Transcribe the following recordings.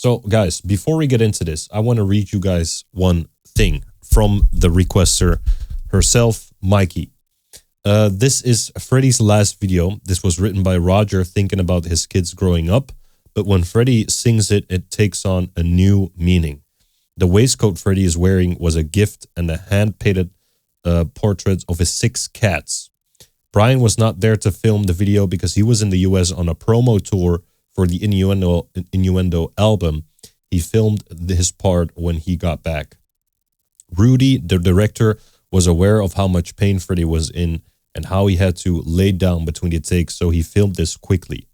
So, guys, before we get into this, I want to read you guys one thing from the requester herself, Mikey. This is Freddie's last video. This was written by Roger thinking about his kids growing up, but when Freddie sings it, it takes on a new meaning. The waistcoat Freddie is wearing was a gift and a hand-painted portrait of his 6 cats. Brian was not there to film the video because he was in the US on a promo tour for the Innuendo album. He filmed his part when he got back. Rudy, the director, was aware of how much pain Freddie was in and how he had to lay down between the takes, so he filmed this quickly.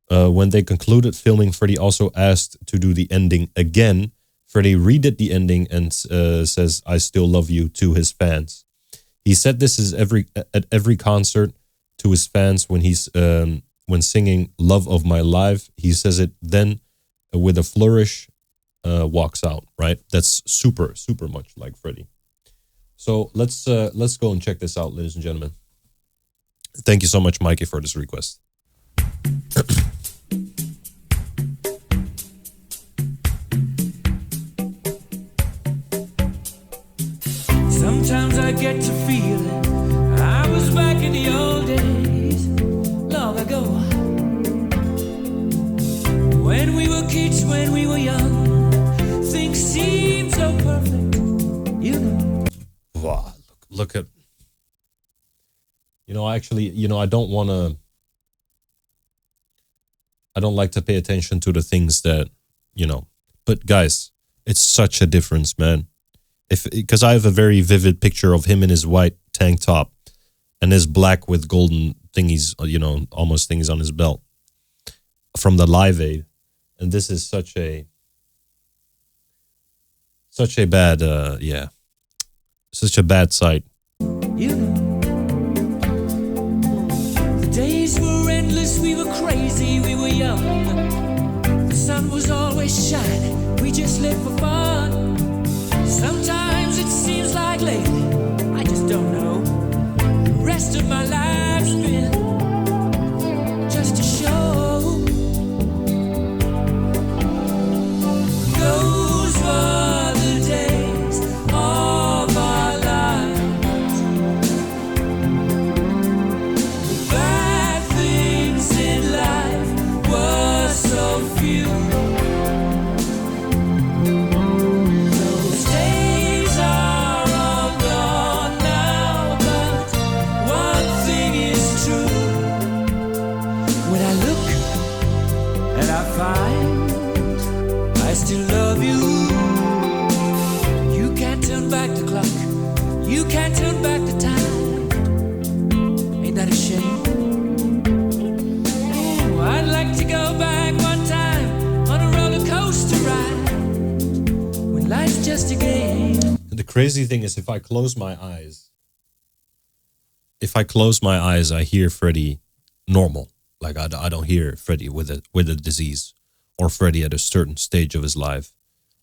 When they concluded filming, Freddie also asked to do the ending again. Freddie redid the ending and says, "I still love you" to his fans. He said this is at every concert to his fans when singing "Love of My Life." He says it then with a flourish, walks out, right? That's super, super much like Freddie. So let's go and check this out, ladies and gentlemen. Thank you so much, Mikey, for this request. Sometimes I get to feeling I was back in the old days, long ago. When we were kids, when we were young, things seemed so perfect, you know. Wow, look at... I don't like to pay attention to the things that, but guys, it's such a difference, man. Because I have a very vivid picture of him in his white tank top and his black with golden thingies, almost things on his belt from the Live Aid. And this is such a bad, such a bad sight. You know, the days were endless, we were crazy, we were young. The sun was always shining, we just lived for fun. Sometimes it seems like lately, I just don't know. The rest of my life's been just a show. Those were the days of our lives. The bad things in life were so few. I still love you. You can't turn back the clock. You can't turn back the time. Ain't that a shame? Oh, I'd like to go back one time on a roller coaster ride when life's just a game. And the crazy thing is, if I close my eyes, I hear Freddie normal. Like I don't hear Freddie with a disease. Or Freddie at a certain stage of his life.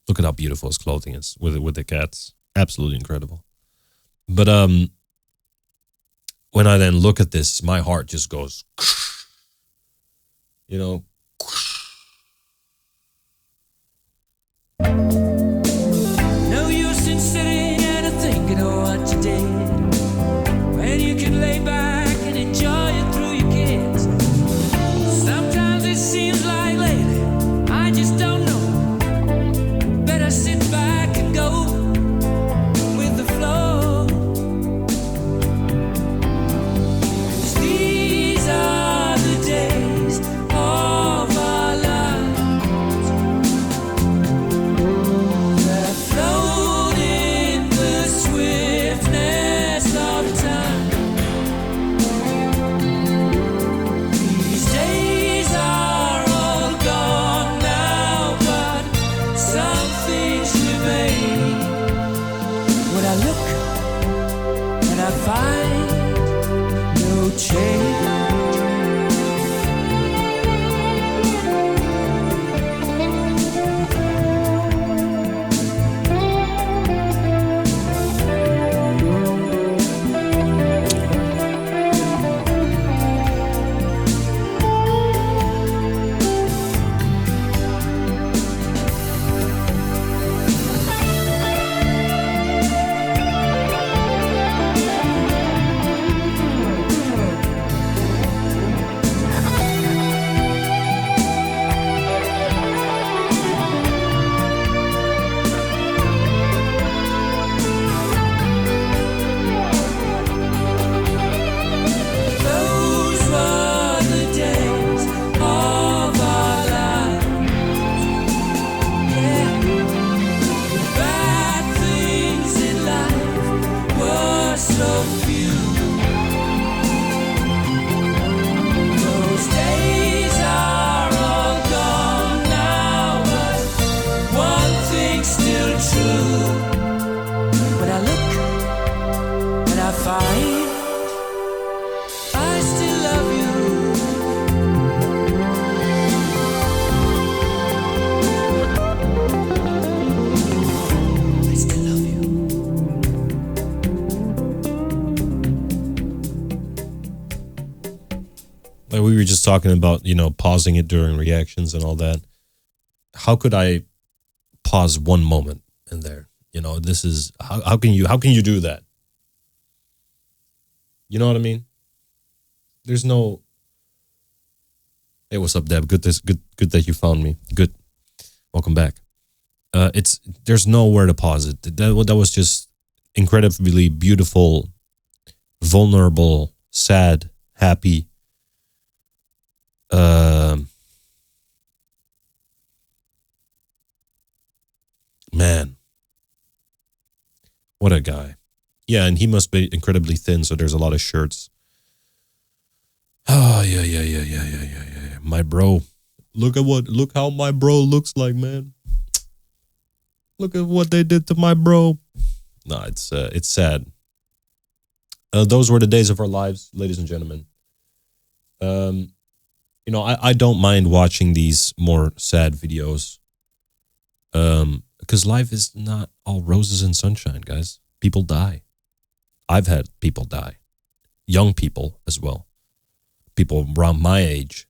Look at how beautiful his clothing is with the cats. Absolutely incredible. But when I then look at this, my heart just goes, No use in sitting and thinking of what you did, when you can lay back and enjoy it through your kids. Sometimes it seems like lately I just don't know. Better sit back and go with the flow. 'Cause these are the days of our lives that float in the swiftness of time. These days are all gone now, but some things remain. When I look and I find no change. talking about, pausing it during reactions and all that. How could I pause one moment in there? This is how can you do that? You know what I mean? There's no. Hey, what's up, Deb? Good that you found me. Good. Welcome back. There's nowhere to pause it. That was just incredibly beautiful, vulnerable, sad, happy. Man, what a guy. Yeah, and he must be incredibly thin, so there's a lot of shirts. Oh, yeah. My bro. Look how my bro looks like, man. Look at what they did to my bro. No, it's sad. Those were the days of our lives, ladies and gentlemen. I don't mind watching these more sad videos. Because life is not all roses and sunshine, guys. People die. I've had people die. Young people as well. People around my age.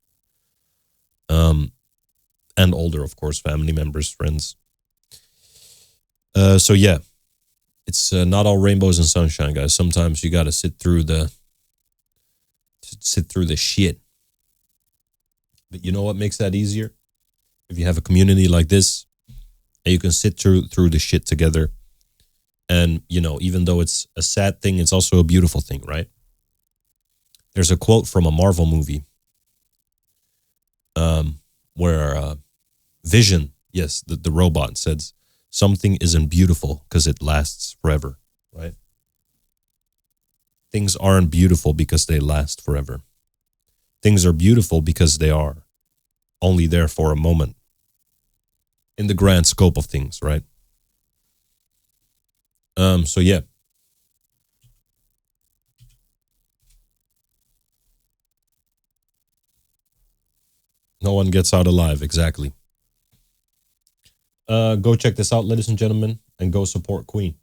And older, of course, family members, friends. So yeah, it's not all rainbows and sunshine, guys. Sometimes you got to sit through the shit. But you know what makes that easier? If you have a community like this, and you can sit through the shit together. And, even though it's a sad thing, it's also a beautiful thing, right? There's a quote from a Marvel movie where Vision, yes, the robot, says, something isn't beautiful because it lasts forever, right? Things aren't beautiful because they last forever. Things are beautiful because they are only there for a moment. In the grand scope of things, right? So yeah. No one gets out alive, exactly. Go check this out, ladies and gentlemen, and go support Queen.